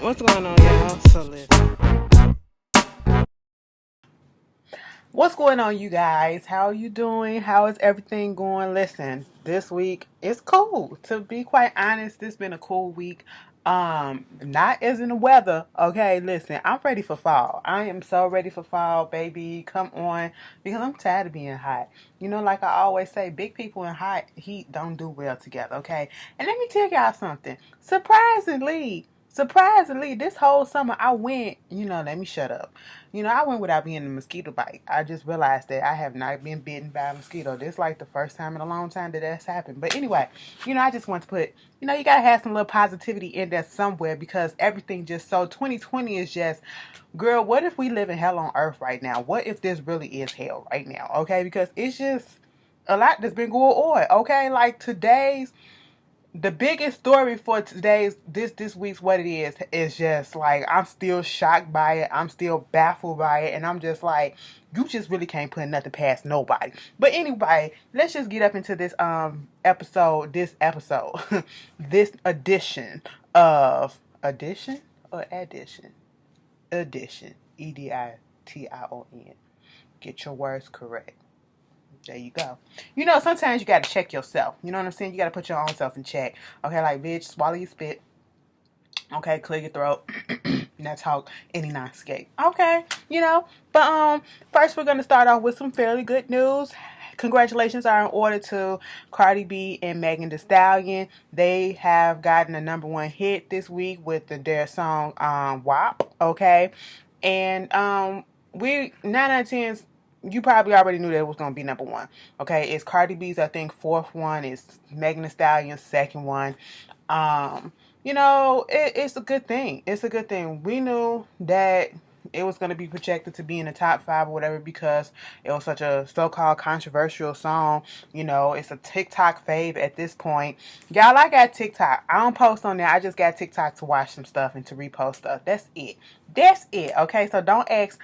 What's going on, y'all? So listen. What's going on, you guys? How are you doing? How is everything going? Listen, this week it's cool. To be quite honest, this been a cool week. Not as in the weather. Okay, listen, I'm ready for fall. I am so ready for fall, baby. Come on, because I'm tired of being hot. You know, like I always say, big people in hot heat don't do well together. Okay, and let me tell y'all something. Surprisingly, this whole summer I went. Let me shut up. I went without being a mosquito bite. I just realized that I have not been bitten by a mosquito. This is like the first time in a long time that that's happened. But anyway, I just want to put, you gotta have some little positivity in there somewhere because everything just so 2020 is just, girl, what if we live in hell on earth right now? What if this really is hell right now? Okay, because it's just a lot that's been going on. Okay, like the biggest story for today's this week's what it is just like I'm still shocked by it. I'm still baffled by it, and I'm just like, you just really can't put nothing past nobody. But anyway, let's just get up into this episode this edition of edition edition. Get your words correct. There you go. Sometimes you got to check yourself. You know what I'm saying? You got to put your own self in check. Okay, like, bitch, swallow your spit. Okay, clear your throat. Now talk any non-escape. Okay, But first we're gonna start off with some fairly good news. Congratulations are in order to Cardi B and Megan Thee Stallion. They have gotten a #1 hit this week with their song WAP. Okay, and we 9 out of 10. You probably already knew that it was gonna be #1. Okay, it's Cardi B's, I think, fourth one. It's Megan Thee Stallion's second one. Um, it's a good thing. It's a good thing. We knew that it was going to be projected to be in the top five or whatever because it was such a so-called controversial song. It's a TikTok fave at this point. Y'all, I got TikTok. I don't post on there. I just got TikTok to watch some stuff and to repost stuff. That's it. That's it. Okay, so don't ask,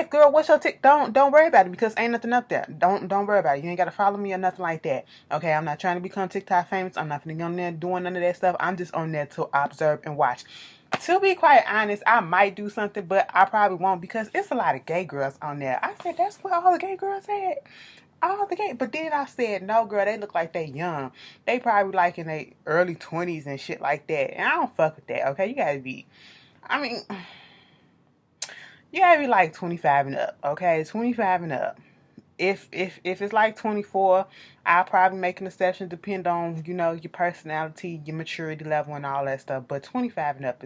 girl, what's your tick? Don't worry about it because ain't nothing up there. Don't worry about it. You ain't got to follow me or nothing like that. Okay, I'm not trying to become TikTok famous. I'm not on there doing none of that stuff. I'm just on there to observe and watch. To be quite honest, I might do something, but I probably won't because it's a lot of gay girls on there. I said, that's where all the gay girls at. All the gay. But then I said, no, girl, they look like they young. They probably like in their early 20s and shit like that. And I don't fuck with that, okay? I mean, you gotta be like 25 and up, okay? 25 and up. If it's like 24, I'll probably make an exception, depend on your personality, your maturity level, and all that stuff. But 25 and up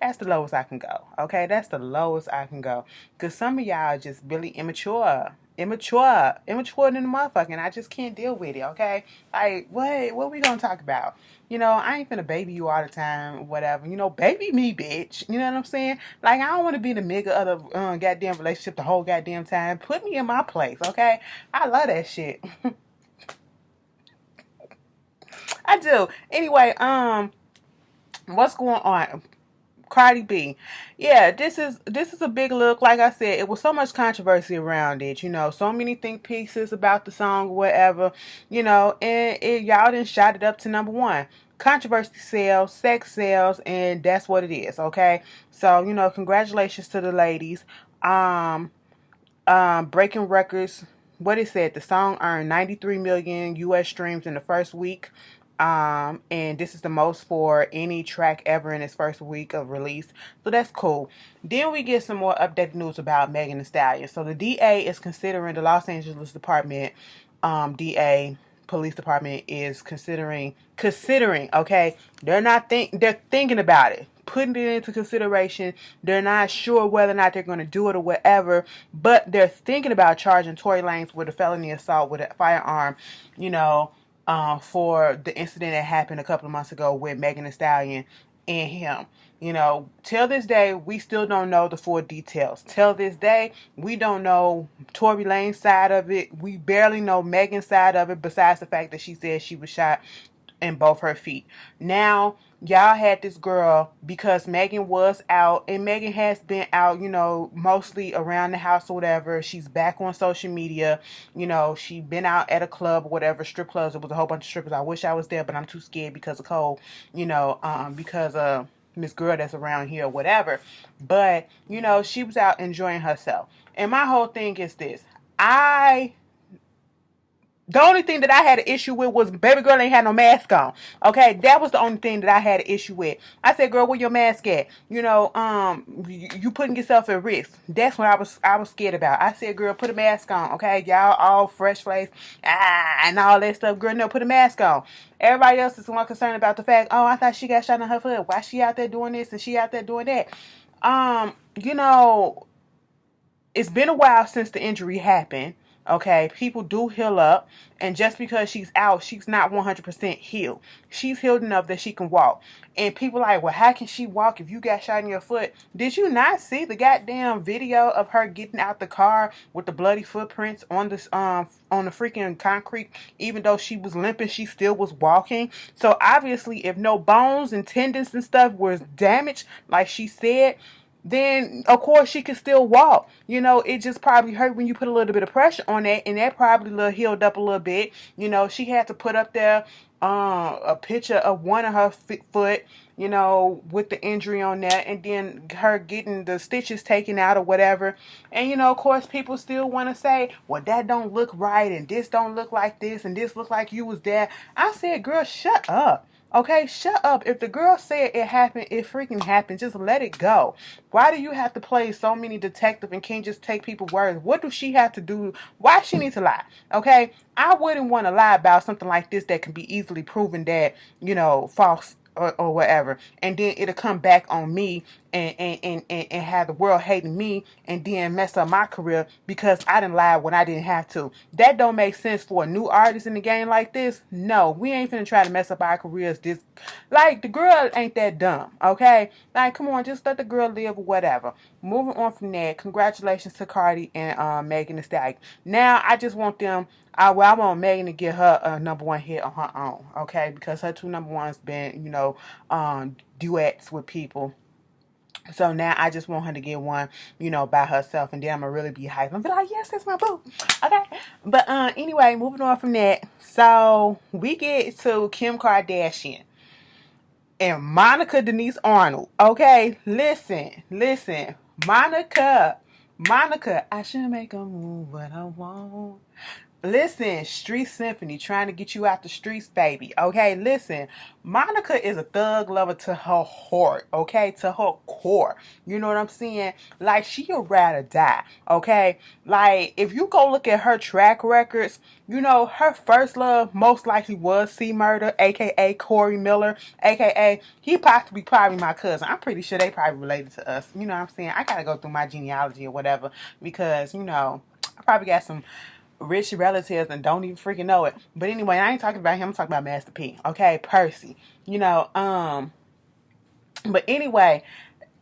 that's the lowest I can go. Okay, that's the lowest I can go. Cause some of y'all are just really immature than the motherfucker, and I just can't deal with it. Okay, like what we gonna talk about? I ain't finna baby you all the time, whatever. Baby me, bitch. You know what I'm saying? Like, I don't want to be the nigga of the goddamn relationship the whole goddamn time. Put me in my place, okay? I love that shit. I do. Anyway, what's going on? Cardi B. Yeah, this is a big look. Like I said, it was so much controversy around it, so many think pieces about the song or whatever, and y'all done shot it up to #1. Controversy sells, sex sells, and that's what it is, okay? So, congratulations to the ladies. Um, breaking records. What it said, the song earned 93 million US streams in the first week. And this is the most for any track ever in its first week of release. So that's cool. Then we get some more updated news about Megan Thee Stallion. So the DA is considering, the Los Angeles Department, DA police department is considering, okay? They're thinking about it, putting it into consideration. They're not sure whether or not they're going to do it or whatever, but they're thinking about charging Tory Lanez with a felony assault with a firearm, for the incident that happened a couple of months ago with Megan Thee Stallion and him. Till this day, we still don't know the full details. Till this day, we don't know Tory Lane's side of it. We barely know Megan's side of it, besides the fact that she said she was shot in both her feet. Now, y'all had this girl, because Megan was out, and Megan has been out, mostly around the house or whatever. She's back on social media. She been out at a club or whatever, strip clubs. It was a whole bunch of strippers. I wish I was there, but I'm too scared because of Cole, because Miss Girl that's around here or whatever. But, you know, she was out enjoying herself. And my whole thing is this. The only thing that I had an issue with was baby girl ain't had no mask on. Okay, that was the only thing that I had an issue with. I said, girl, where your mask at? You know, you putting yourself at risk. That's what I was scared about. I said, girl, put a mask on. Okay, y'all all fresh face, and all that stuff. Girl, no, put a mask on. Everybody else is more concerned about the fact, oh, I thought she got shot in her foot. Why she out there doing this and she out there doing that? You know, it's been a while since the injury happened. Okay, people do heal up, and just because she's out, she's not 100% healed. She's healed enough that she can walk. And people are like, well, how can she walk if you got shot in your foot? Did you not see the goddamn video of her getting out the car with the bloody footprints on the freaking concrete? Even though she was limping, she still was walking. So obviously, if no bones and tendons and stuff was damaged, like she said, then of course she could still walk. You know, it just probably hurt when you put a little bit of pressure on that, and that probably healed up a little bit. You know, she had to put up there a picture of one of her foot, you know, with the injury on that, and then her getting the stitches taken out or whatever. And you know, of course, people still want to say, well, that don't look right, and this don't look like this, and this look like you was there. I said, girl, shut up. Okay, shut up. If the girl said it happened, it freaking happened. Just let it go. Why do you have to play so many detectives and can't just take people's words? What does she have to do? Why she need to lie? Okay, I wouldn't want to lie about something like this that can be easily proven that, you know, false or whatever, and then it'll come back on me and have the world hating me, and then mess up my career because I didn't lie when I didn't have to. That don't make sense for a new artist in the game like this. No, we ain't finna try to mess up our careers. This, like, the girl ain't that dumb, okay? Like, come on, just let the girl live or whatever. Moving on from that, congratulations to Cardi and Megan Thee Stallion. Now I just want them. I want Megan to get her a #1 hit on her own, okay? Because her two #1s been, you know, duets with people. So now I just want her to get one, you know, by herself, and then I'm gonna really be hyped. I'm be like, yes, that's my boo. Okay. But anyway, moving on from that. So we get to Kim Kardashian and Monica Denise Arnold. Okay, listen. Monica, I should make a move, but I won't. Listen, Street Symphony, trying to get you out the streets, baby. Okay, listen, Monica is a thug lover to her heart, okay, to her core. You know what I'm saying? Like, she'll rather die, okay? Like, if you go look at her track records, you know, her first love most likely was C-Murder, a.k.a. Corey Miller, a.k.a. he probably my cousin. I'm pretty sure they probably related to us. You know what I'm saying? I gotta go through my genealogy or whatever because, you know, I probably got some rich relatives and don't even freaking know it. But anyway, I ain't talking about him. I'm talking about Master P. Okay, Percy. You know, but anyway,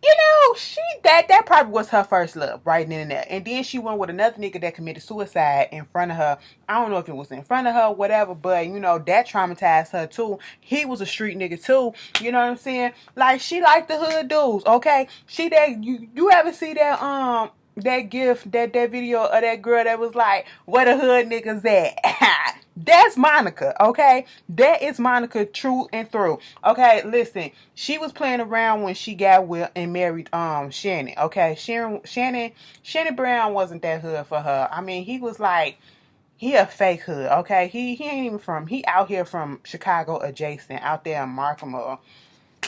you know, that probably was her first love right then and there. And then she went with another nigga that committed suicide in front of her. I don't know if it was in front of her or whatever, but you know, that traumatized her too. He was a street nigga too. You know what I'm saying? Like, she liked the hood dudes, okay? She that you ever see that gift, that video of that girl that was like, where the hood niggas at? That's Monica, okay? That is Monica true and through. Okay, listen, she was playing around when she got with and married Shannon, okay? Shannon Brown wasn't that hood for her. I mean, he was like, he a fake hood, okay? He ain't even from, he out here from Chicago adjacent, out there in Markham or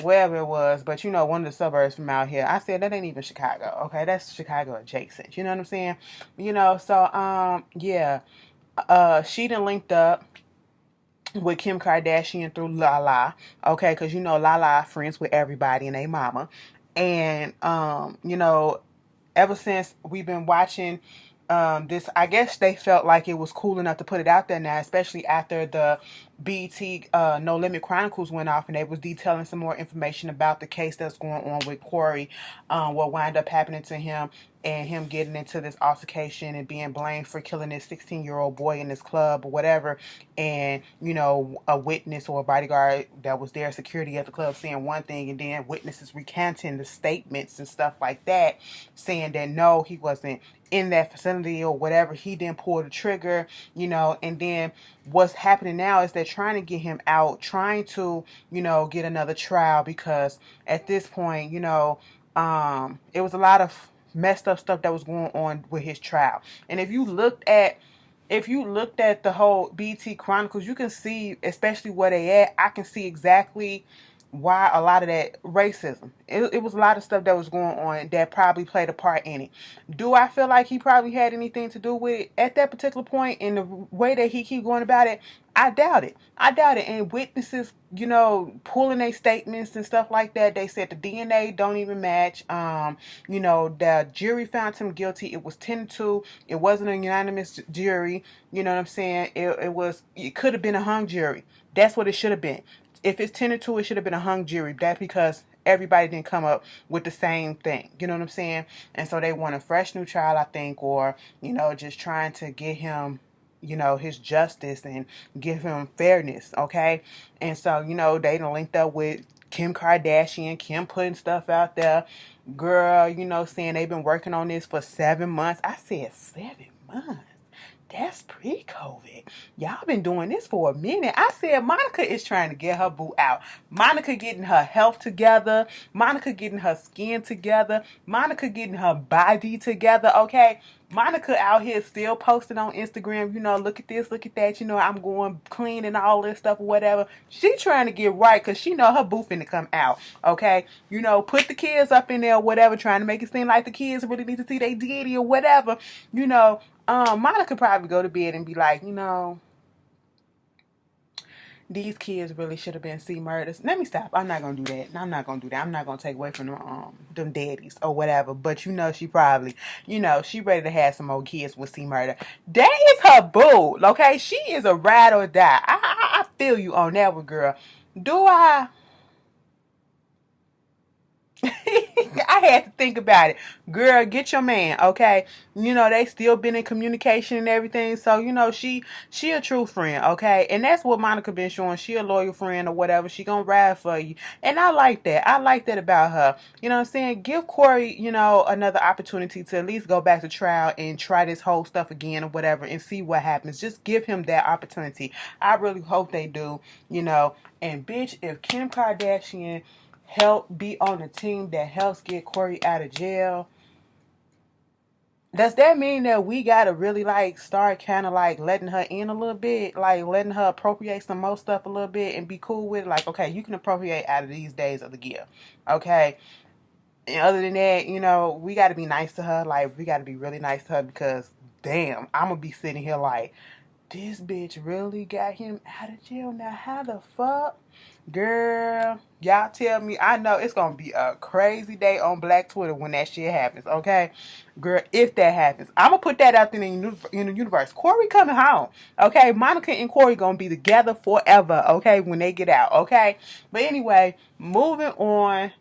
wherever it was, but you know, one of the suburbs from out here. I said that ain't even Chicago, okay? That's Chicago adjacent. You know what I'm saying? You know, so yeah. She done linked up with Kim Kardashian through Lala, okay? Because you know Lala friends with everybody and they mama. And you know, ever since we've been watching this, I guess they felt like it was cool enough to put it out there now, especially after the BET No Limit Chronicles went off and they was detailing some more information about the case that's going on with Corey, what wound up happening to him and him getting into this altercation and being blamed for killing this 16-year-old boy in this club or whatever. And, you know, a witness or a bodyguard that was there, security at the club, saying one thing, and then witnesses recanting the statements and stuff like that, saying that no, he wasn't in that vicinity or whatever. He didn't pull the trigger, you know. And then what's happening now is that they're trying to get him out, trying to, get another trial, because at this point, it was a lot of messed up stuff that was going on with his trial. And if you looked at the whole BT Chronicles, you can see, especially where they at, I can see exactly why a lot of that racism. It was a lot of stuff that was going on that probably played a part in it. Do I feel like he probably had anything to do with it at that particular point in the way that he keep going about it? I doubt it. I doubt it. And witnesses, pulling their statements and stuff like that, they said the DNA don't even match. The jury found him guilty. It was 10-2. It wasn't a unanimous jury. You know what I'm saying? It could have been a hung jury. That's what it should have been. If it's 10-2, it should have been a hung jury. That's because everybody didn't come up with the same thing. You know what I'm saying? And so they want a fresh new trial, I think, or, just trying to get him, his justice and give him fairness, okay? And so, they done linked up with Kim Kardashian, Kim putting stuff out there. Girl, saying they've been working on this for 7 months. I said 7 months. That's pre-COVID. Y'all been doing this for a minute. I said Monica is trying to get her boo out. Monica getting her health together. Monica getting her skin together. Monica getting her body together, okay? Monica out here still posting on Instagram, look at this, look at that, I'm going clean and all this stuff or whatever. She trying to get right because she know her boo finna come out, okay? Put the kids up in there or whatever, trying to make it seem like the kids really need to see they daddy or whatever, Monica probably go to bed and be like, these kids really should have been C murders. Let me stop. I'm not gonna do that. I'm not gonna do that. I'm not gonna take away from them daddies or whatever. But she probably, she ready to have some more kids with C murder. That is her boo. Okay, she is a ride or die. I feel you on that one, girl. Do I? I had to think about it. Girl, get your man, okay? They still been in communication and everything. So, she a true friend, okay? And that's what Monica been showing. She a loyal friend or whatever. She gonna ride for you. And I like that. I like that about her. You know what I'm saying? Give Corey, another opportunity to at least go back to trial and try this whole stuff again or whatever and see what happens. Just give him that opportunity. I really hope they do, And bitch, if Kim Kardashian help be on the team that helps get Corey out of jail, does that mean that we gotta really start kind of letting her in a little bit, letting her appropriate some more stuff a little bit and be cool with it? Okay, you can appropriate out of these days of the year, okay? And other than that, we gotta be nice to her. We gotta be really nice to her because damn, I'm gonna be sitting here this bitch really got him out of jail. Now how the fuck? Girl, y'all tell me. I know it's gonna be a crazy day on Black Twitter when that shit happens, okay? Girl, if that happens, I'm gonna put that out there in the universe. Corey coming home, okay? Monica and Corey gonna be together forever, okay? When they get out, okay? But anyway, moving on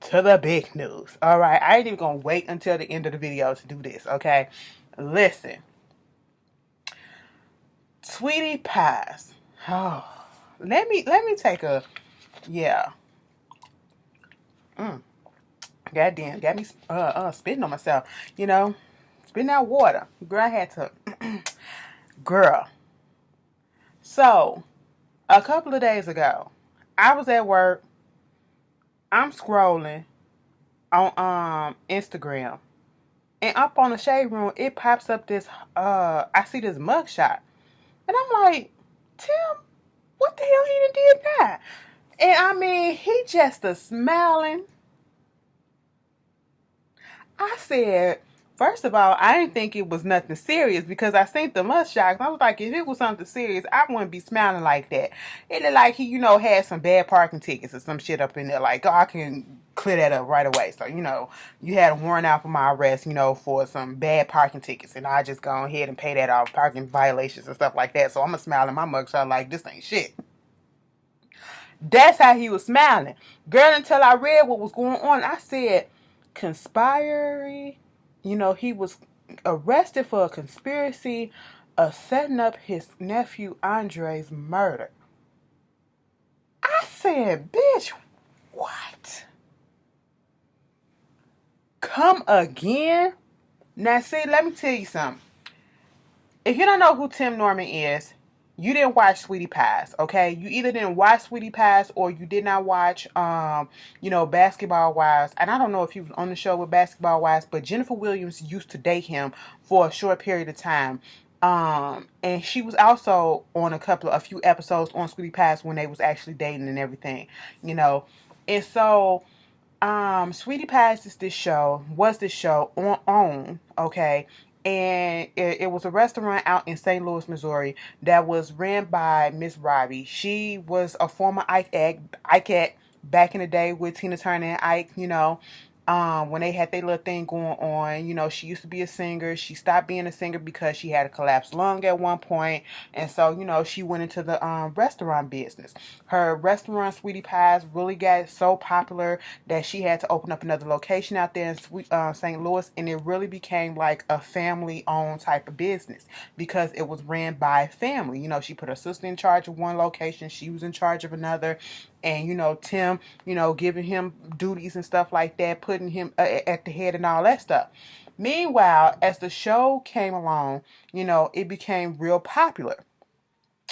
to the big news, all right? I ain't even gonna wait until the end of the video to do this, okay? Listen, Sweetie Pies. Oh, let me take a Goddamn, got me spitting on myself. Spitting out water. Girl, I had to. Girl. So, a couple of days ago, I was at work. I'm scrolling on Instagram, and up on the shade room, it pops up this. I see this mugshot. And I'm like, Tim, what the hell he done did that? And I mean, he just a smiling. I said, first of all, I didn't think it was nothing serious because I seen the mustache. I was like, if it was something serious, I wouldn't be smiling like that. It looked like he, had some bad parking tickets or some shit up in there. Like, oh, I can clear that up right away. So, you had a warrant out for my arrest, for some bad parking tickets. And I just go ahead and pay that off, parking violations and stuff like that. So I'm going to smile in my mugshot like, this ain't shit. That's how he was smiling. Girl, until I read what was going on, I said, conspiracy. He was arrested for a conspiracy of setting up his nephew Andre's murder. I said, bitch, what? Come again? Now, see, let me tell you something. If you don't know who Tim Norman is, you didn't watch Sweetie Pies, okay? You either didn't watch Sweetie Pies or you did not watch, Basketball Wives. And I don't know if he was on the show with Basketball Wives, but Jennifer Williams used to date him for a short period of time. And she was also on a few episodes on Sweetie Pies when they was actually dating and everything, you know. And so, Sweetie Pies was this show on, okay? And it was a restaurant out in St. Louis, Missouri that was ran by Miss Robbie. She was a former Ike back in the day with Tina Turner and Ike, when they had their little thing going on. She used to be a singer. She stopped being a singer because she had a collapsed lung at one point. And so, she went into the restaurant business. Her restaurant, Sweetie Pies, really got so popular that she had to open up another location out there in St. Louis. And it really became like a family-owned type of business because it was ran by family. She put her sister in charge of one location. She was in charge of another. And, Tim, giving him duties and stuff like that, putting him at the head and all that stuff. Meanwhile, as the show came along, it became real popular.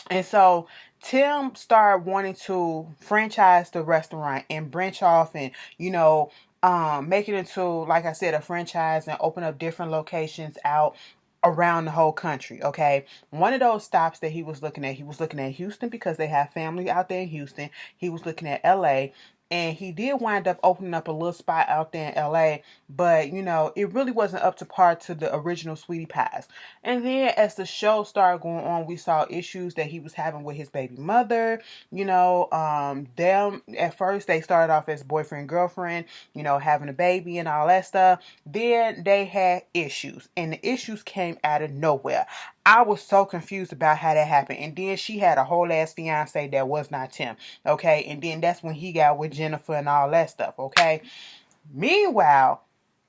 And so Tim started wanting to franchise the restaurant and branch off and, make it into, like I said, a franchise and open up different locations out around the whole country. Okay. One of those stops that he was looking at Houston because they have family out there in Houston. He was looking at LA. And he did wind up opening up a little spot out there in LA, but it really wasn't up to par to the original Sweetie Pies. And then as the show started going on, we saw issues that he was having with his baby mother. Them at first they started off as boyfriend, girlfriend, having a baby and all that stuff. Then they had issues, and the issues came out of nowhere. I was so confused about how that happened. And then she had a whole ass fiance that was not Tim. Okay. And then that's when he got with Jennifer and all that stuff. Okay. Meanwhile,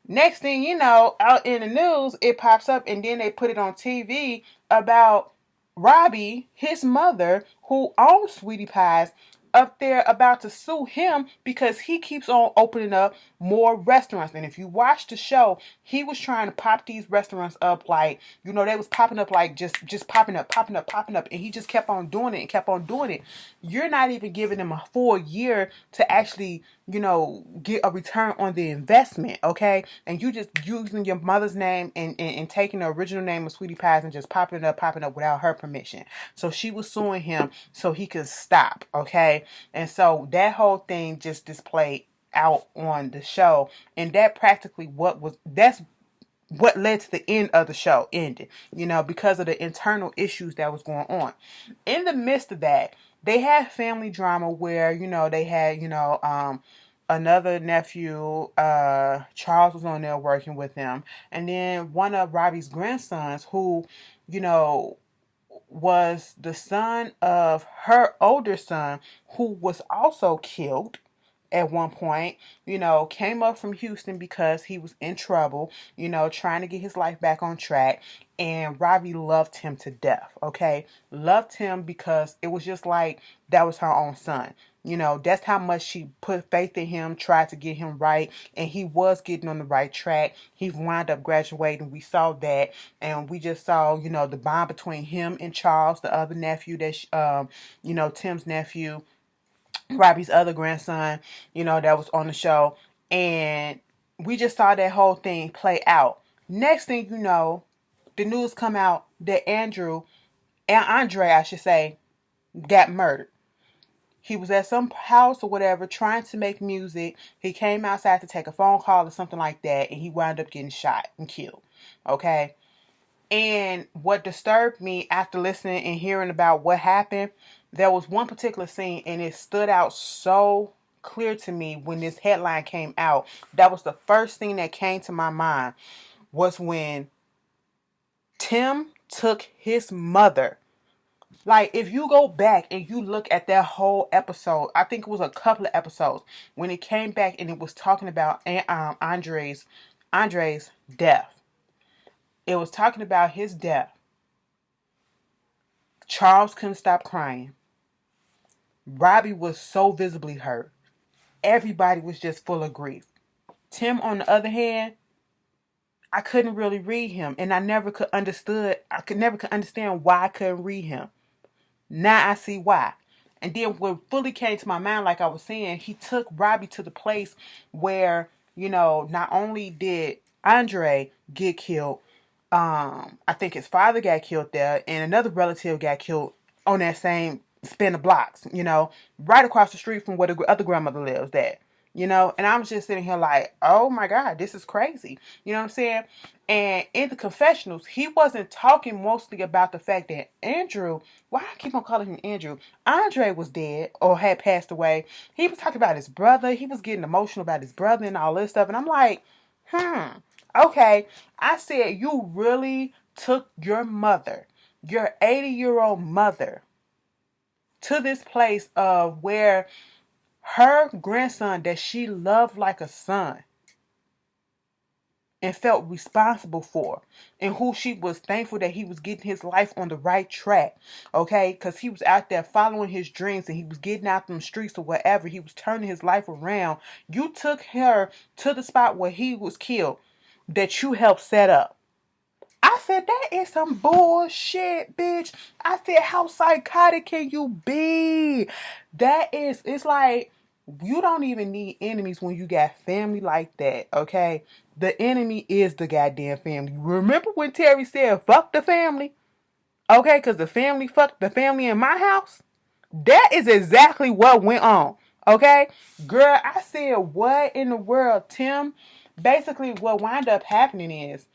next thing you know, out in the news, it pops up and then they put it on TV about Robbie, his mother, who owns Sweetie Pies, up there about to sue him because he keeps on opening up more restaurants. And if you watch the show, he was trying to pop these restaurants up like, they was popping up like just popping up. And he just kept on doing it and kept on doing it. You're not even giving him a full year to actually, get a return on the investment, okay? And you just using your mother's name and taking the original name of Sweetie Pies and just popping up without her permission. So she was suing him so he could stop, okay? And so that whole thing just displayed out on the show, and that's what led to the end of the show ending, because of the internal issues that was going on. In the midst of that, they had family drama where, they had, another nephew, Charles, was on there working with them. And then one of Robbie's grandsons, who, was the son of her older son, who was also killed at one point, came up from Houston because he was in trouble, trying to get his life back on track. And Robbie loved him to death, okay? Loved him because it was just like that was her own son. That's how much she put faith in him, tried to get him right, and he was getting on the right track. He wound up graduating. We saw that, and we just saw, the bond between him and Charles, the other nephew that, Tim's nephew, Robbie's other grandson, that was on the show. And we just saw that whole thing play out. Next thing you know, the news come out that Andre, I should say, got murdered. He was at some house or whatever trying to make music. He came outside to take a phone call or something like that, and he wound up getting shot and killed. Okay? And what disturbed me after listening and hearing about what happened, there was one particular scene, and it stood out so clear to me when this headline came out. That was the first thing that came to my mind, was when Tim took his mother. Like, if you go back and you look at that whole episode, I think it was a couple of episodes, when it came back and it was talking about Andre's death. It was talking about his death. Charles couldn't stop crying. Robbie was so visibly hurt. Everybody was just full of grief. Tim, on the other hand, I couldn't really read him, and I never could understand why I couldn't read him. Now I see why. And then what fully came to my mind, like I was saying, he took Robbie to the place where, not only did Andre get killed, I think his father got killed there, and another relative got killed on that same spin of blocks, right across the street from where the other grandmother lives at. And I was just sitting here like, oh my God, this is crazy. You know what I'm saying? And in the confessionals, he wasn't talking mostly about the fact that Andrew, why I keep on calling him Andrew, Andre was dead or had passed away. He was talking about his brother. He was getting emotional about his brother and all this stuff. And I'm like, okay. I said, you really took your mother, your 80-year-old mother, to this place of where her grandson that she loved like a son and felt responsible for, and who she was thankful that he was getting his life on the right track, okay? Because he was out there following his dreams and he was getting out them streets or whatever. He was turning his life around. You took her to the spot where he was killed that you helped set up. I said, that is some bullshit, bitch. I said, how psychotic can you be? It's like, you don't even need enemies when you got family like that, okay? The enemy is the goddamn family. Remember when Terry said, fuck the family? Okay, because the family fucked the family in my house? That is exactly what went on, okay? Girl, I said, what in the world, Tim? Basically, what wound up happening is,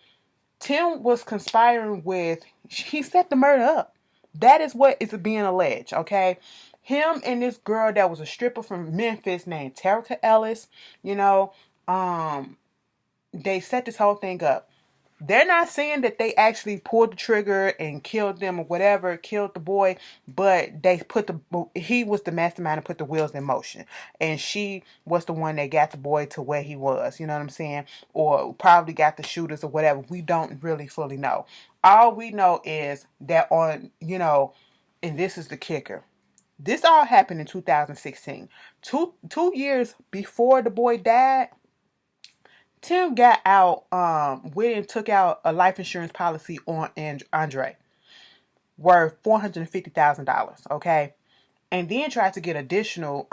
Tim was conspiring with, he set the murder up. That is what is being alleged, okay? Him and this girl that was a stripper from Memphis named Terica Ellis, they set this whole thing up. They're not saying that they actually pulled the trigger and killed them or whatever, killed the boy, but he was the mastermind and put the wheels in motion. And she was the one that got the boy to where he was, you know what I'm saying? Or probably got the shooters or whatever. We don't really fully know. All we know is that and this is the kicker. This all happened in 2016. Two years before the boy died, Tim got out, went and took out a life insurance policy on Andre, worth $450,000, okay? And then tried to get additional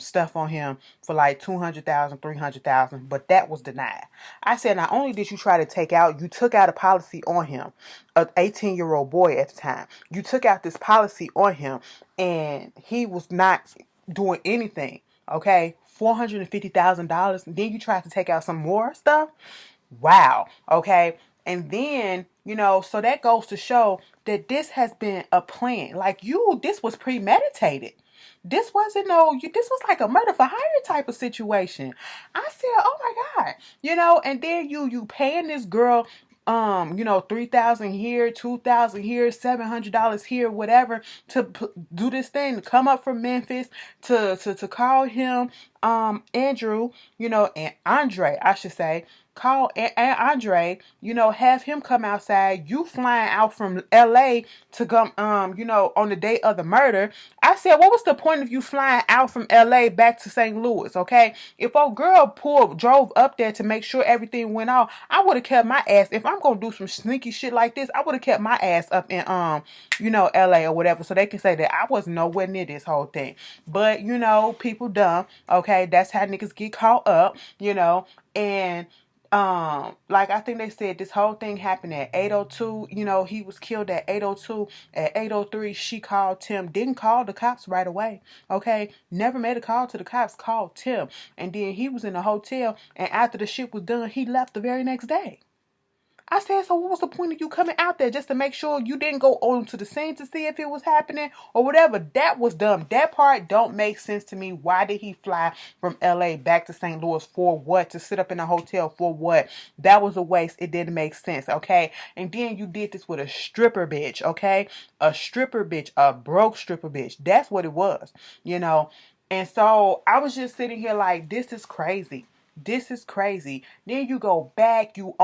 stuff on him for like $200,000, $300,000, but that was denied. I said, not only did you try to you took out a policy on him, an 18-year-old boy at the time. You took out this policy on him, and he was not doing anything, okay? $450,000. Then you tried to take out some more stuff. Wow. Okay. And then, so that goes to show that this has been a plan. Like this was premeditated. This wasn't this was like a murder for hire type of situation. I said, oh my God, and then you paying this girl, $3,000 here, $2,000 here, $700 here, whatever, to do this thing, to come up from Memphis, to call him, Andrew, and Andre, I should say. Call Andre, have him come outside. You flying out from LA to come, on the day of the murder. I said, what was the point of you flying out from LA back to St. Louis, okay? If a girl drove up there to make sure everything went off, I would have kept my ass. If I'm going to do some sneaky shit like this, I would have kept my ass up in, LA or whatever, so they can say that I was nowhere near this whole thing. But, people dumb, okay? That's how niggas get caught up, and like I think they said this whole thing happened at 8:02. He was killed at 8:02. At 8:03, she called Tim. Didn't call the cops right away. Okay, never made a call to the cops. Called Tim, and then he was in the hotel. And after the shit was done, he left the very next day. I said, so what was the point of you coming out there just to make sure you didn't go on to the scene to see if it was happening or whatever? That was dumb. That part don't make sense to me. Why did he fly from LA back to St. Louis for what? To sit up in a hotel for what? That was a waste. It didn't make sense, okay? And then you did this with a stripper bitch, okay? A stripper bitch, a broke stripper bitch. That's what it was, And so I was just sitting here like, this is crazy. This is crazy. Then you go back, you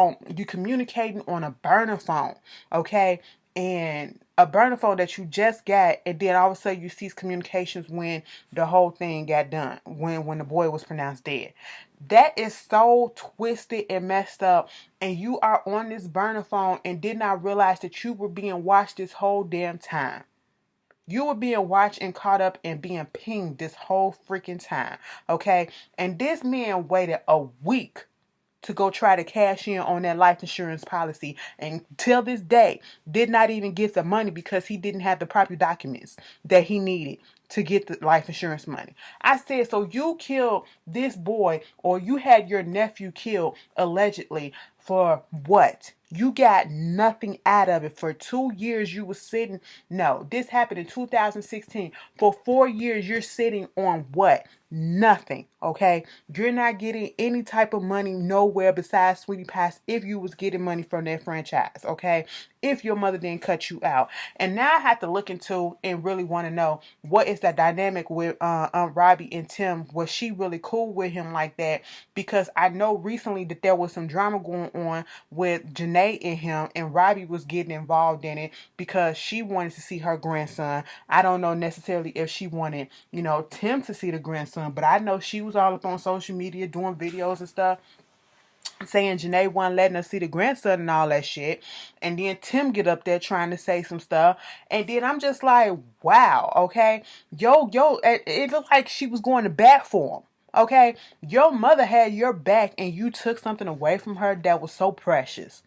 communicating on a burner phone, okay? And a burner phone that you just got, and then all of a sudden you cease communications when the whole thing got done, when the boy was pronounced dead. That is so twisted and messed up. And you are on this burner phone and did not realize that you were being watched this whole damn time. You were being watched and caught up and being pinged this whole freaking time, okay? And this man waited a week to go try to cash in on that life insurance policy, and till this day did not even get the money because he didn't have the proper documents that he needed to get the life insurance money. I said, so you killed this boy, or you had your nephew killed allegedly, for what? You got nothing out of it. For 2 years you were sitting. No, this happened in 2016. For 4 years you're sitting on what? Nothing. Okay, you're not getting any type of money nowhere besides Sweetie Pies if you was getting money from that franchise. Okay, if your mother didn't cut you out. And now I have to look into and really want to know, what is that dynamic with Robbie and Tim? Was she really cool with him like that? Because I know recently that there was some drama going on with Janae and him, and Robbie was getting involved in it because she wanted to see her grandson. I don't know necessarily if she wanted, Tim to see the grandson, but I know she was all up on social media doing videos and stuff saying Janae wasn't letting us see the grandson and all that shit. And then Tim get up there trying to say some stuff. And then I'm just like, wow, okay. It looked like she was going to bat for him. Okay. Your mother had your back and you took something away from her that was so precious.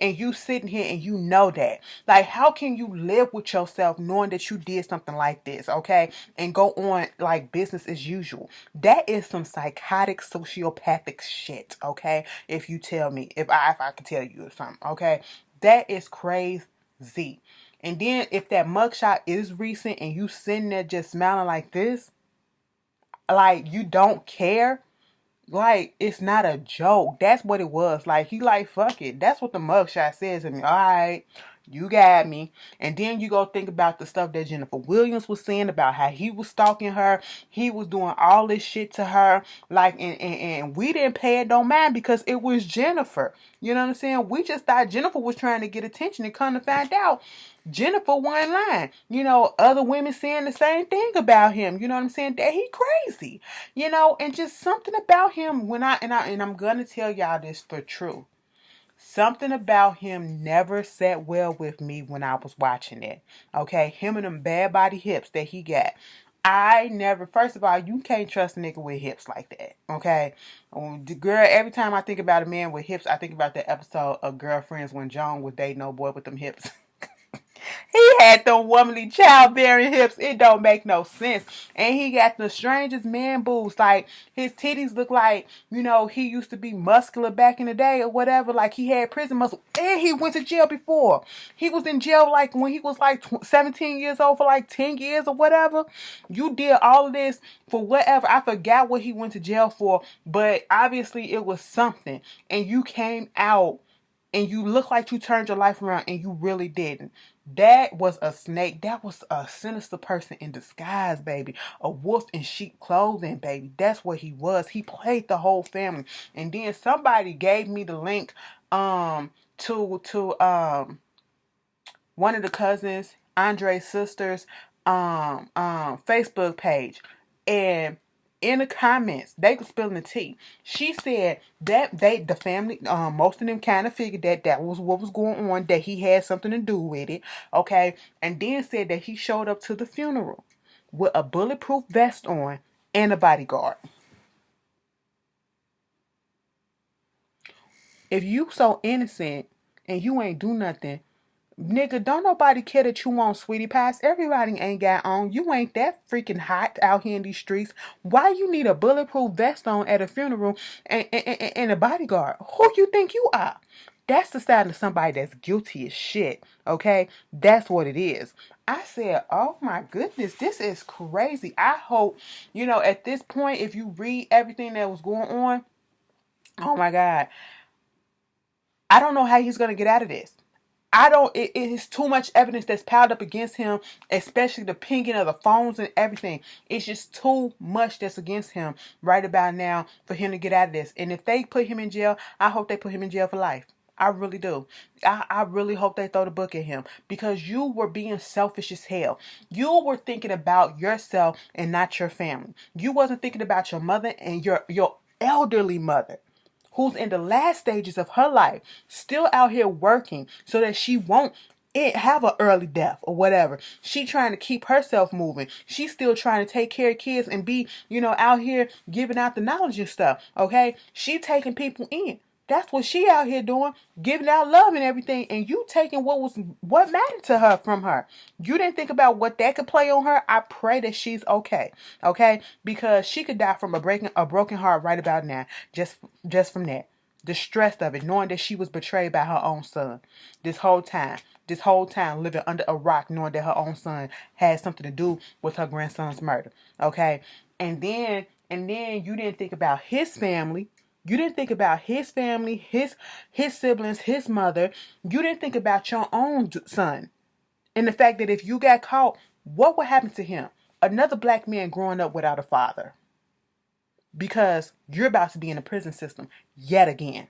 And you sitting here and you know that. Like, how can you live with yourself knowing that you did something like this, okay? And go on like business as usual. That is some psychotic, sociopathic shit, okay? If you tell me, if I could tell you something, okay? That is crazy. And then if that mugshot is recent and you sitting there just smiling like this, like you don't care. Like, it's not a joke. That's what it was. Like, he like, fuck it. That's what the mugshot says to me. All right, you got me. And then you go think about the stuff that Jennifer Williams was saying about how he was stalking her. He was doing all this shit to her. Like, and we didn't pay it no mind because it was Jennifer. You know what I'm saying? We just thought Jennifer was trying to get attention, and come to find out, Jennifer wasn't lying. Other women saying the same thing about him. You know what I'm saying? That he crazy. And just something about him and I'm gonna tell y'all this for true. Something about him never sat well with me when I was watching it. Okay, him and them bad body hips that he got. I never, first of all, you can't trust a nigga with hips like that. Okay, the girl. Every time I think about a man with hips, I think about that episode of Girlfriends when Joan was dating no boy with them hips. He had them womanly childbearing hips. It don't make no sense. And he got the strangest man boobs. Like, his titties look like, he used to be muscular back in the day or whatever. Like, he had prison muscle. And he went to jail before. He was in jail like when he was like 17 years old for like 10 years or whatever. You did all of this for whatever. I forgot what he went to jail for. But obviously it was something. And you came out and you look like you turned your life around, and you really didn't. That was a snake. That was a sinister person in disguise, baby. A wolf in sheep clothing, baby. That's what he was. He played the whole family. And then somebody gave me the link to one of the cousins, Andre's sisters, Facebook page. And in the comments, they were spilling the tea. She said that the family, most of them kind of figured that was what was going on, that he had something to do with it, okay? And then said that he showed up to the funeral with a bulletproof vest on and a bodyguard. If you so innocent and you ain't do nothing, nigga, don't nobody care that you want Sweetie Pies. Everybody ain't got on. You ain't that freaking hot out here in these streets. Why you need a bulletproof vest on at a funeral and a bodyguard? Who you think you are? That's the sign of somebody that's guilty as shit. Okay? That's what it is. I said, oh my goodness, this is crazy. I hope, at this point, if you read everything that was going on, oh my God, I don't know how he's going to get out of this. It is too much evidence that's piled up against him, especially the pinging of the phones and everything. It's just too much that's against him right about now for him to get out of this. And if they put him in jail, I hope they put him in jail for life. I really do. I really hope they throw the book at him, because you were being selfish as hell. You were thinking about yourself and not your family. You wasn't thinking about your mother and your elderly mother, who's in the last stages of her life, still out here working so that she won't have an early death or whatever. She trying to keep herself moving. She's still trying to take care of kids and be, out here giving out the knowledge and stuff. Okay, she taking people in. That's what she out here doing, giving out love and everything, and you taking what mattered to her from her. You didn't think about what that could play on her. I pray that she's okay, because she could die from a broken heart right about now, just from that. The stress of it, knowing that she was betrayed by her own son this whole time. This whole time living under a rock, knowing that her own son had something to do with her grandson's murder. Okay, and then you didn't think about his family. You didn't think about his family, his siblings, his mother. You didn't think about your own son. And the fact that if you got caught, what would happen to him? Another black man growing up without a father. Because you're about to be in the prison system yet again.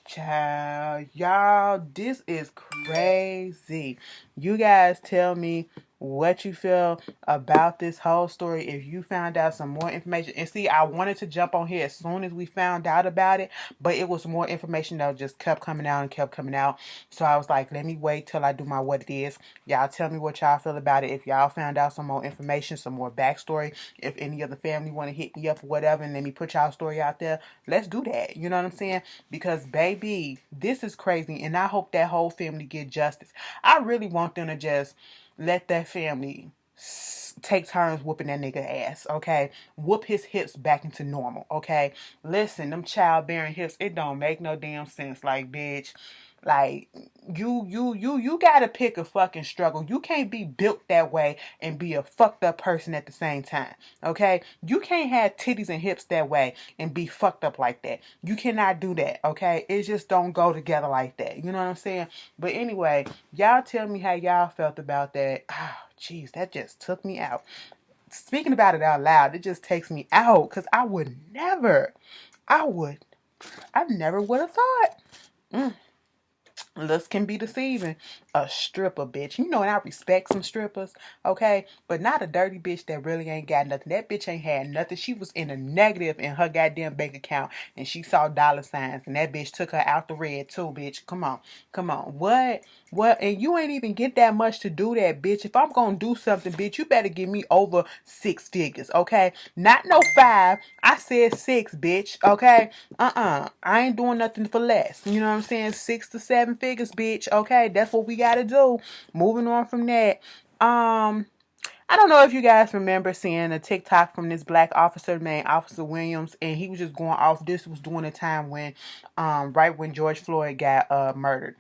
Child, y'all, this is crazy. You guys tell me what you feel about this whole story. If you found out some more information, and see, I wanted to jump on here as soon as we found out about it, but it was more information that just kept coming out and kept coming out. So I was like, let me wait till I do my what it is. Y'all tell me what y'all feel about it. If y'all found out some more information, some more backstory, if any of the family want to hit me up or whatever, and let me put y'all story out there, let's do that. You know what I'm saying? Because baby, this is crazy, and I hope that whole family get justice. I really want them to just let that family take turns whooping that nigga ass, okay? Whoop his hips back into normal, okay? Listen, them childbearing hips, it don't make no damn sense. Like, bitch, like, you gotta pick a fucking struggle. You can't be built that way and be a fucked up person at the same time, okay? You can't have titties and hips that way and be fucked up like that. You cannot do that, okay? It just don't go together like that. You know what I'm saying? But anyway, y'all tell me how y'all felt about that. Oh, jeez, that just took me out. Speaking about it out loud, it just takes me out because I never would have thought. Looks can be deceiving. A stripper, bitch. You know, and I respect some strippers, okay? But not a dirty bitch that really ain't got nothing. That bitch ain't had nothing. She was in a negative in her goddamn bank account, and she saw dollar signs, and that bitch took her out the red too, bitch. Come on. What? And you ain't even get that much to do that, bitch. If I'm gonna do something, bitch, you better give me over 6 figures, okay? Not no 5. I said 6, bitch, okay? I ain't doing nothing for less. You know what I'm saying? 6 to 7 figures, bitch. Okay, that's what we gotta do. Moving on from that. I don't know if you guys remember seeing a TikTok from this black officer named Officer Williams, and he was just going off. This was during a time when, right when George Floyd got murdered.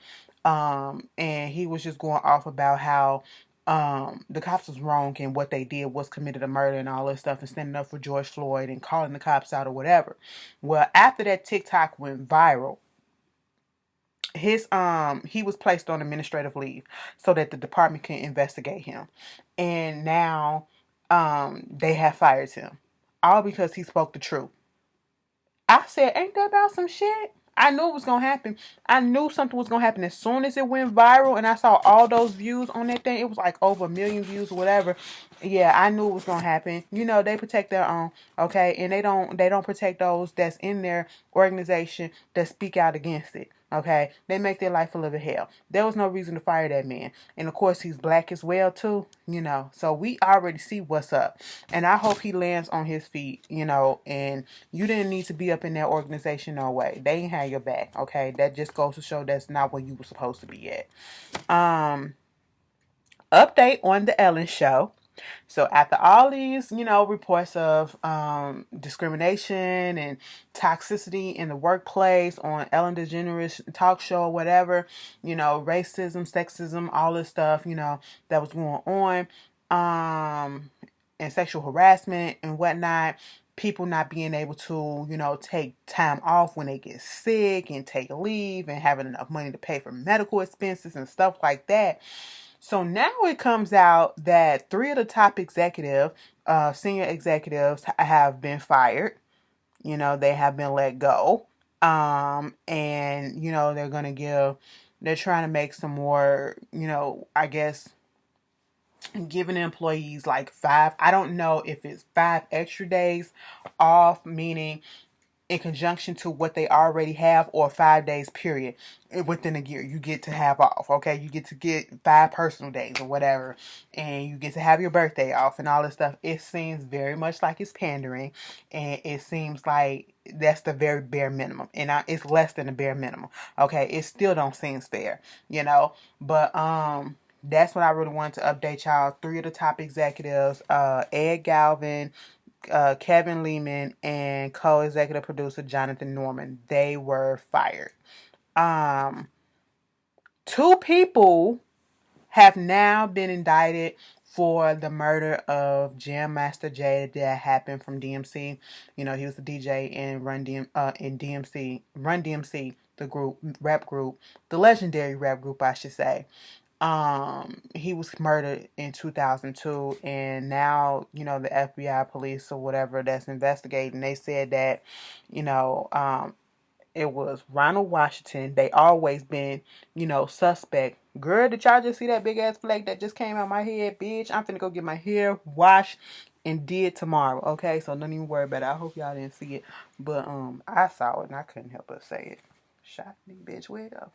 And he was just going off about how the cops was wrong and what they did was committed a murder and all this stuff, and standing up for George Floyd and calling the cops out or whatever. Well, after that TikTok went viral, he was placed on administrative leave so that the department can investigate him, and now they have fired him, all because he spoke the truth. I said, ain't that about some shit? I knew it was going to happen. I knew something was going to happen as soon as it went viral and I saw all those views on that thing. It was like over 1 million views or whatever. Yeah, I knew it was going to happen. You know, they protect their own, okay? And they don't protect those that's in their organization that speak out against it. Okay, they make their life a living hell. There was no reason to fire that man. And of course, he's black as well, too, you know. So we already see what's up. And I hope he lands on his feet, you know. And you didn't need to be up in that organization no way. They ain't had your back, okay? That just goes to show that's not where you were supposed to be at. Update on the Ellen Show. So after all these, you know, reports of discrimination and toxicity in the workplace on Ellen DeGeneres talk show or whatever, you know, racism, sexism, all this stuff, you know, that was going on, and sexual harassment and whatnot, people not being able to, you know, take time off when they get sick and take leave and having enough money to pay for medical expenses and stuff like that. So now it comes out that 3 of the top senior executives have been fired. You know, they have been let go. And, you know, they're trying to make some more, you know, I guess, giving employees like 5, I don't know if it's 5 extra days off, meaning in conjunction to what they already have, or 5 days period within a year. You get to have off, okay? You get to get 5 personal days or whatever, and you get to have your birthday off and all this stuff. It seems very much like it's pandering, and it seems like that's the very bare minimum, and it's less than the bare minimum. Okay, it still don't seem fair, but that's what I really wanted to update y'all. 3 of the top executives, Ed Galvin, Kevin Lehman, and co-executive producer Jonathan Norman, they were fired. 2 people have now been indicted for the murder of Jam Master Jay that happened from DMC. He was the DJ in Run DMC, the rap group, the legendary rap group, I should say. He was murdered in 2002, and now, the FBI police or whatever that's investigating, they said that, it was Ronald Washington. They always been, suspect. Girl, did y'all just see that big ass flake that just came out my head? Bitch, I'm finna go get my hair washed and did tomorrow. Okay, so don't even worry about it. I hope y'all didn't see it. But I saw it and I couldn't help but say it. Shot me, bitch, where it go?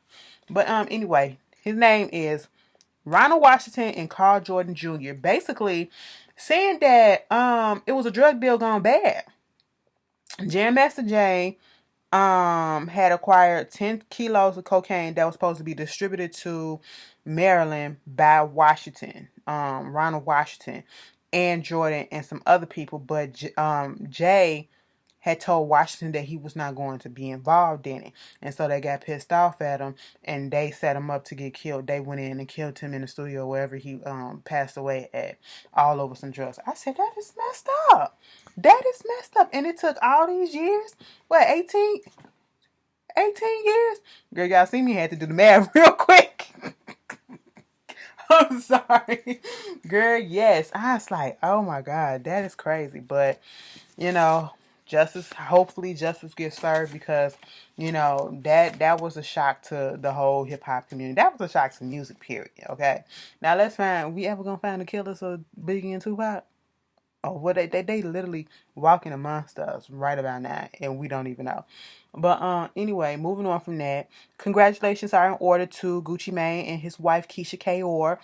But anyway, his name is Ronald Washington and Carl Jordan Jr. Basically saying that it was a drug deal gone bad. Jam Master Jay had acquired 10 kilos of cocaine that was supposed to be distributed to Maryland by Washington, Ronald Washington, and Jordan and some other people, but Jay had told Washington that he was not going to be involved in it. And so they got pissed off at him, and they set him up to get killed. They went in and killed him in the studio wherever he passed away at, all over some drugs. I said, that is messed up. That is messed up. And it took all these years. What, 18 years? Girl, y'all see me, had to do the math real quick. I'm sorry. Girl, yes. I was like, oh my God, that is crazy. But, hopefully justice gets served, because, that was a shock to the whole hip hop community. That was a shock to music, period. Okay. Now let's find, we ever gonna find the killers of Biggie and Tupac? Oh, what they literally walking amongst us right about now, and we don't even know. But anyway, moving on from that, congratulations are in order to Gucci Mane and his wife Keisha Kaur.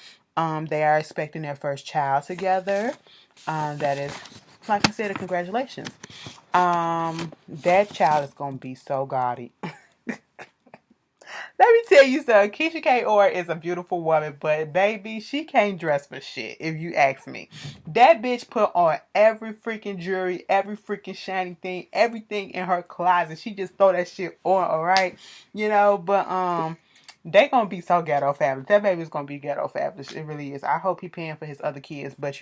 They are expecting their first child together. That is, like I said, a congratulations. That child is gonna be so gaudy. Let me tell you something. Keisha Kaur is a beautiful woman, but baby, she can't dress for shit, if you ask me. That bitch put on every freaking jewelry, every freaking shiny thing, everything in her closet. She just throw that shit on, alright? But they gonna be so ghetto fabulous. That baby's gonna be ghetto fabulous. It really is. I hope he paying for his other kids, but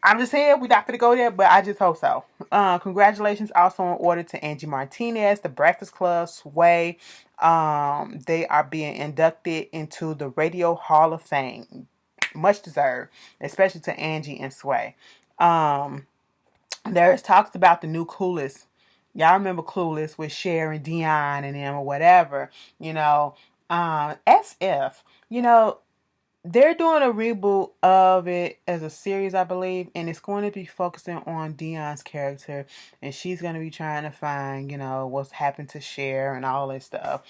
I'm just saying we're not going to go there, but I just hope so. Congratulations also in order to Angie Martinez, The Breakfast Club, Sway. They are being inducted into the Radio Hall of Fame. Much deserved, especially to Angie and Sway. There's talks about the new Clueless. Y'all remember Clueless with Cher and Dion and them or whatever. SF. They're doing a reboot of it as a series, I believe, and it's going to be focusing on Dion's character, and she's going to be trying to find, what's happened to Cher and all that stuff.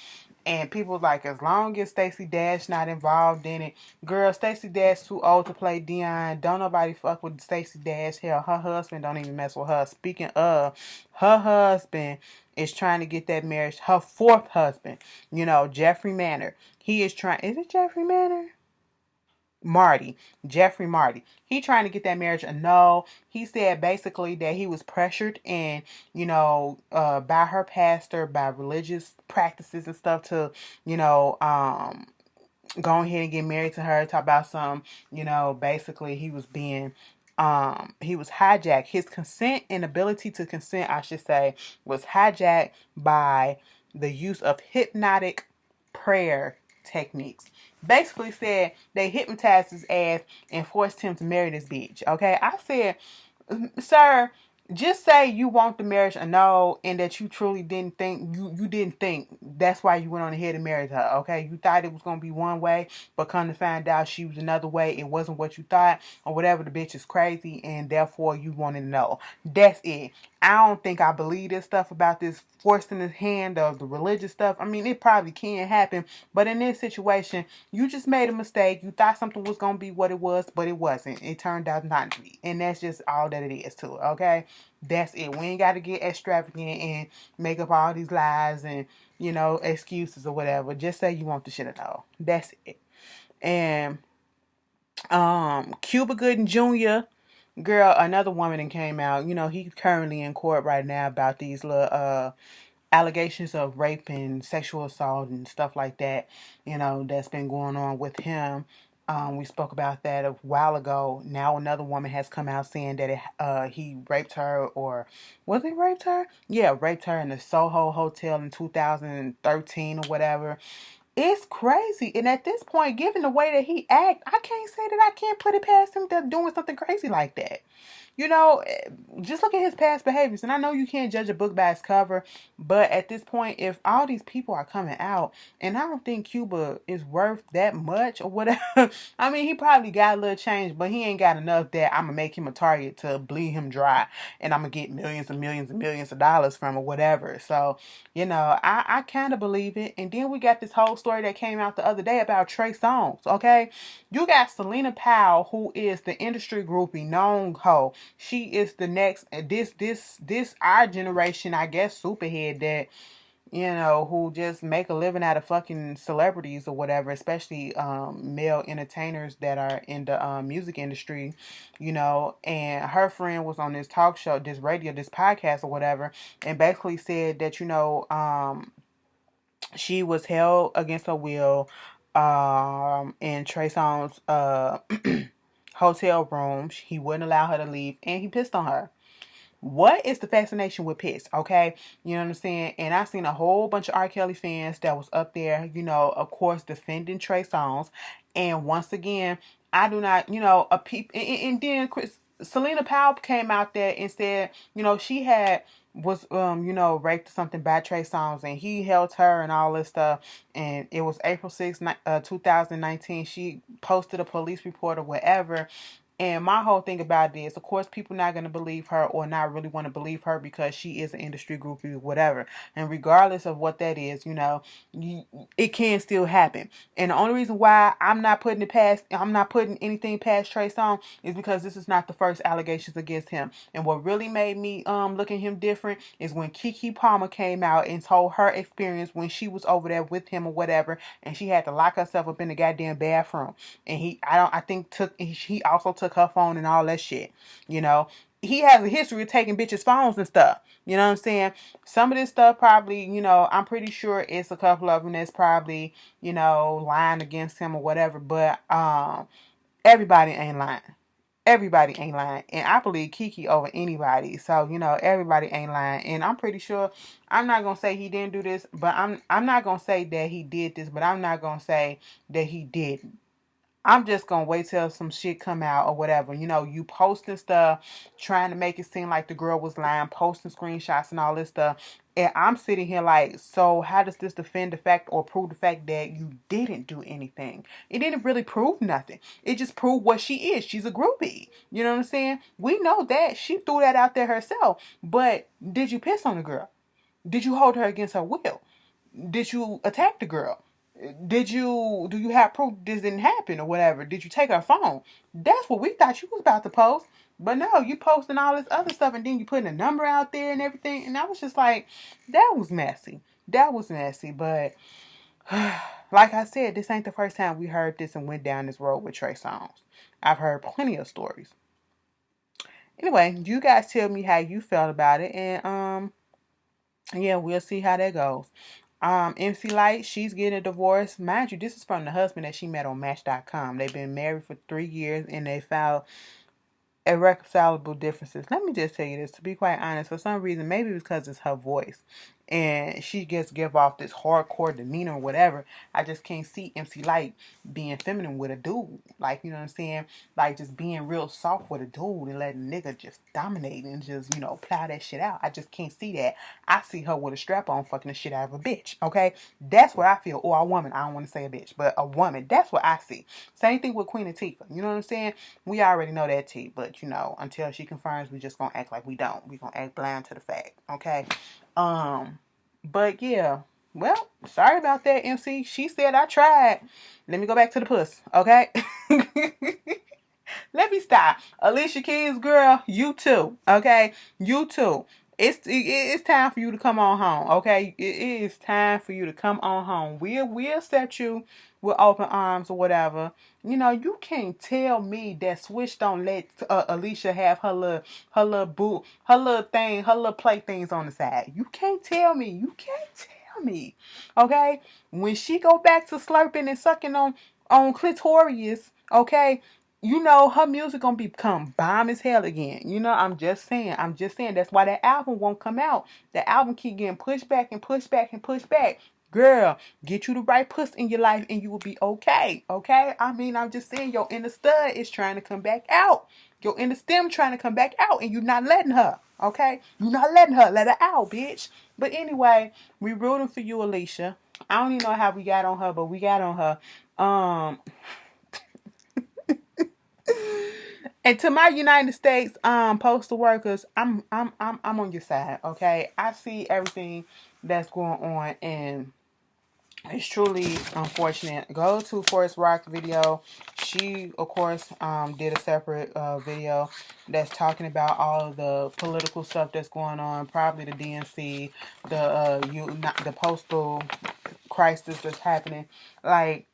And people like, as long as Stacey Dash not involved in it, girl, Stacey Dash too old to play Dion. Don't nobody fuck with Stacey Dash. Hell, her husband don't even mess with her. Speaking of, her husband is trying to get that marriage. Her 4th husband, Jeffrey Manor. He is trying. Is it Jeffrey Manor? Jeffrey Marty. He trying to get that marriage annulled. He said basically that he was pressured and, by her pastor, by religious practices and stuff to, go ahead and get married to her. Talk about some, basically he was being, he was hijacked. His consent and ability to consent, I should say, was hijacked by the use of hypnotic prayer techniques. Basically said they hypnotized his ass and forced him to marry this bitch. Okay, I said, sir, just say you want the marriage or no, and that you truly didn't think you didn't think that's why you went on ahead and married her. Okay, you thought it was gonna be one way, but come to find out she was another way. It wasn't what you thought, or whatever. The bitch is crazy, and therefore you want to know. That's it. I don't think I believe this stuff about this forcing the hand of the religious stuff. I mean, it probably can happen, but in this situation, you just made a mistake. You thought something was gonna be what it was, but it wasn't. It turned out not to be, and that's just all that it is to it. Okay. That's it. We ain't got to get extravagant and make up all these lies and, excuses or whatever. Just say you want the shit to know. That's it. And Cuba Gooding Jr., girl, another woman that came out. He's currently in court right now about these little allegations of rape and sexual assault and stuff like that, that's been going on with him. We spoke about that a while ago. Now another woman has come out saying that he raped her, or was it raped her? Yeah, raped her in the Soho Hotel in 2013 or whatever. It's crazy. And at this point, given the way that he act, I can't say that I can't put it past him to doing something crazy like that. Just look at his past behaviors. And I know you can't judge a book by its cover, but at this point, if all these people are coming out, and I don't think Cuba is worth that much or whatever. I mean, he probably got a little change, but he ain't got enough that I'm going to make him a target to bleed him dry. And I'm going to get millions and millions and millions of dollars from or whatever. So, I kind of believe it. And then we got this whole story that came out the other day about Trey Songz, okay? You got Selena Powell, who is the industry groupie known hoe. She is the next, this our generation, I guess, superhead that, who just make a living out of fucking celebrities or whatever, especially male entertainers that are in the music industry, and her friend was on this talk show, this podcast or whatever, and basically said that, she was held against her will in Trey Songz hotel room. He wouldn't allow her to leave, and he pissed on her. What is the fascination with piss? Okay, you know what I'm saying? And I seen a whole bunch of R. Kelly fans that was up there, of course, defending Trey Songz. And once again, I do not, a peep. And then Selena Powell came out there and said, she was raped or something by Trey Songz, and he held her and all this stuff. And it was April 6th, 2019. She posted a police report or whatever. And my whole thing about this, of course, people not going to believe her or not really want to believe her because she is an industry groupie or whatever. And regardless of what that is, it can still happen. And the only reason why I'm not putting anything past Trey Songz is because this is not the first allegations against him. And what really made me look at him different is when Keke Palmer came out and told her experience when she was over there with him or whatever, and she had to lock herself up in the goddamn bathroom. And he also took her phone and all that shit. He has a history of taking bitches' phones and stuff. You know what I'm saying? Some of this stuff probably, I'm pretty sure it's a couple of them that's probably, lying against him or whatever. But everybody ain't lying. Everybody ain't lying. And I believe Keke over anybody. So, everybody ain't lying. And I'm pretty sure, I'm not going to say he didn't do this, but I'm not going to say that he did this, but I'm not going to say that he didn't. I'm just going to wait till some shit come out or whatever. You posting stuff, trying to make it seem like the girl was lying, posting screenshots and all this stuff. And I'm sitting here like, so how does this defend the fact or prove the fact that you didn't do anything? It didn't really prove nothing. It just proved what she is. She's a groupie. You know what I'm saying? We know that. She threw that out there herself. But did you piss on the girl? Did you hold her against her will? Did you attack the girl? Do you have proof this didn't happen or whatever? Did you take her phone? That's what we thought you was about to post. But no, you posting all this other stuff and then you putting a number out there and everything. And I was just like, that was messy. That was messy. But like I said, this ain't the first time we heard this and went down this road with Trey Songz. I've heard plenty of stories. Anyway, you guys tell me how you felt about it. And yeah, we'll see how that goes. MC Light, she's getting a divorce. Mind you, this is from the husband that she met on Match.com. They've been married for 3 years and they filed irreconcilable differences. Let me just tell you this, to be quite honest, for some reason, maybe because it's her voice. and she just give off this hardcore demeanor or whatever. I just can't see MC Light being feminine with a dude. Like, you know what I'm saying? Like, just being real soft with a dude and letting nigga just dominate and just, you know, plow that shit out. I just can't see that. I see her with a strap on fucking the shit out of a bitch, okay? That's what I feel. Or a woman. I don't want to say a bitch, but a woman. That's what I see. Same thing with Queen Latifah. You know what I'm saying? We already know that tea, but, you know, until she confirms, we just gonna act like we don't. We gonna act blind to the fact, okay? But yeah. Well, sorry about that, MC. She said I tried. Let me go back to the puss, okay? Let me stop. Alicia Keys, girl, you too, okay? You too. It's time for you to come on home, okay? It is time for you to come on home. We'll accept you with open arms or whatever. You know, you can't tell me that Swish don't let Alicia have her little boot, her little thing, her little play things on the side. You can't tell me. You can't tell me, okay? When she go back to slurping and sucking on clitoris, okay? You know, her music gonna become bomb as hell again. You know, I'm just saying. That's why that album won't come out. The album keep getting pushed back and pushed back and pushed back. Girl, get you the right puss in your life and you will be okay. Okay? I mean, I'm just saying your inner stud is trying to come back out. Your inner stem trying to come back out and you're not letting her. Okay? You're not letting her. Let her out, bitch. But anyway, we rooting for you, Alicia. I don't even know how we got on her, but we got on her. And to my United States postal workers, I'm on your side, okay? I see everything that's going on and it's truly unfortunate. Go to Forest Rock video. She, of course, did a separate video that's talking about all of the political stuff that's going on. Probably the DNC, the postal crisis that's happening. Like,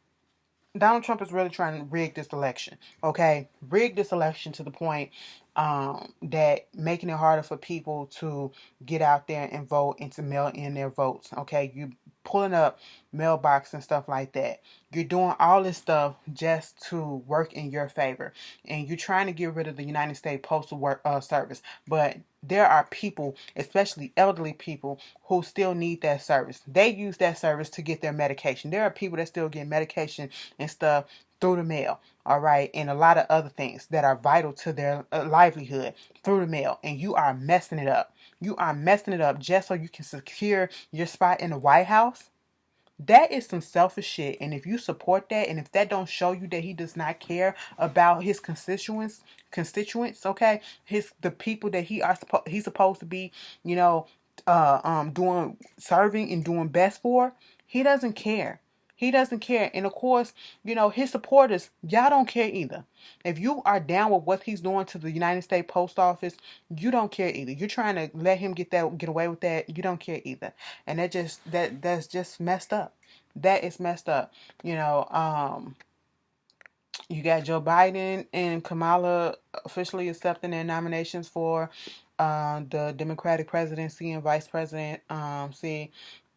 Donald Trump is really trying to rig this election, okay? Rig this election to the point that making it harder for people to get out there and vote and to mail in their votes, okay? You pulling up mailbox and stuff like that. You're doing all this stuff just to work in your favor. And you're trying to get rid of the United States Postal Service. But there are people, especially elderly people, who still need that service. They use that service to get their medication. There are people that still get medication and stuff through the mail, all right, and a lot of other things that are vital to their livelihood through the mail, and you are messing it up. You are messing it up just so you can secure your spot in the White House. That is some selfish shit, and if you support that, and if that don't show you that he does not care about his constituents, okay, the people that he's supposed to be, you know, doing serving and doing best for, he doesn't care. He doesn't care. And of course, you know, his supporters, y'all don't care either. If you are down with what he's doing to the United States Post Office, you don't care either. You're trying to let him get away with that. You don't care either. And that's just messed up. That is messed up. You know, you got Joe Biden and Kamala officially accepting their nominations for the Democratic presidency and vice president.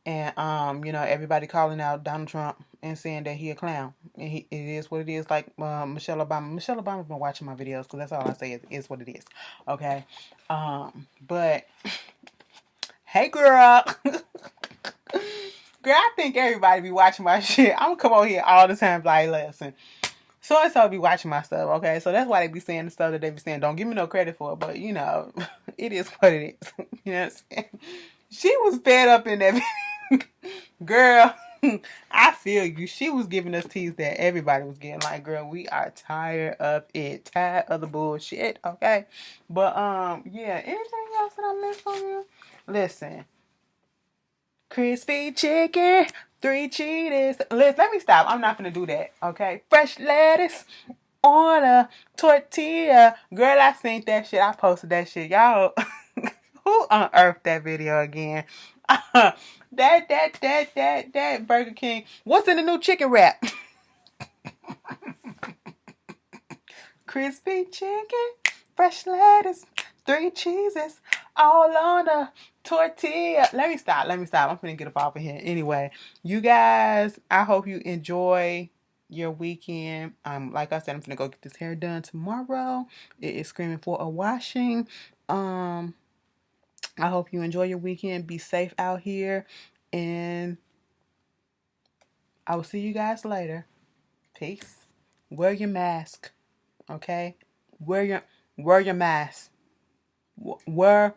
And you know, everybody calling out Donald Trump and saying that he a clown. And it is what it is. Like Michelle Obama. Michelle Obama's been watching my videos because that's all I say is what it is. Okay. But hey, girl. Girl, I think everybody be watching my shit. I'm gonna come on here all the time, like, listen. So and so be watching my stuff, okay? So that's why they be saying the stuff that they be saying. Don't give me no credit for it, but you know, it is what it is. You know what I'm saying? She was fed up in that video. Girl, I feel you. She was giving us teas that everybody was getting. Like, girl, we are tired of it. Tired of the bullshit, okay? But, yeah. Anything else that I missed on you? Listen. Crispy chicken, 3 cheese. Let me stop. I'm not gonna do that, okay? Fresh lettuce on a tortilla. Girl, I seen that shit. I posted that shit. Y'all, who unearthed that video again? That Burger King. What's in the new chicken wrap? Crispy chicken, fresh lettuce, 3 cheeses, all on a tortilla. Let me stop. I'm finna get up off of here. Anyway, you guys, I hope you enjoy your weekend. Like I said, I'm finna go get this hair done tomorrow. It is screaming for a washing. I hope you enjoy your weekend. Be safe out here. And I will see you guys later. Peace. Wear your mask. Okay? Wear your mask. Wear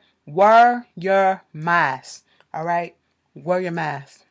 your mask. All right? Wear your mask.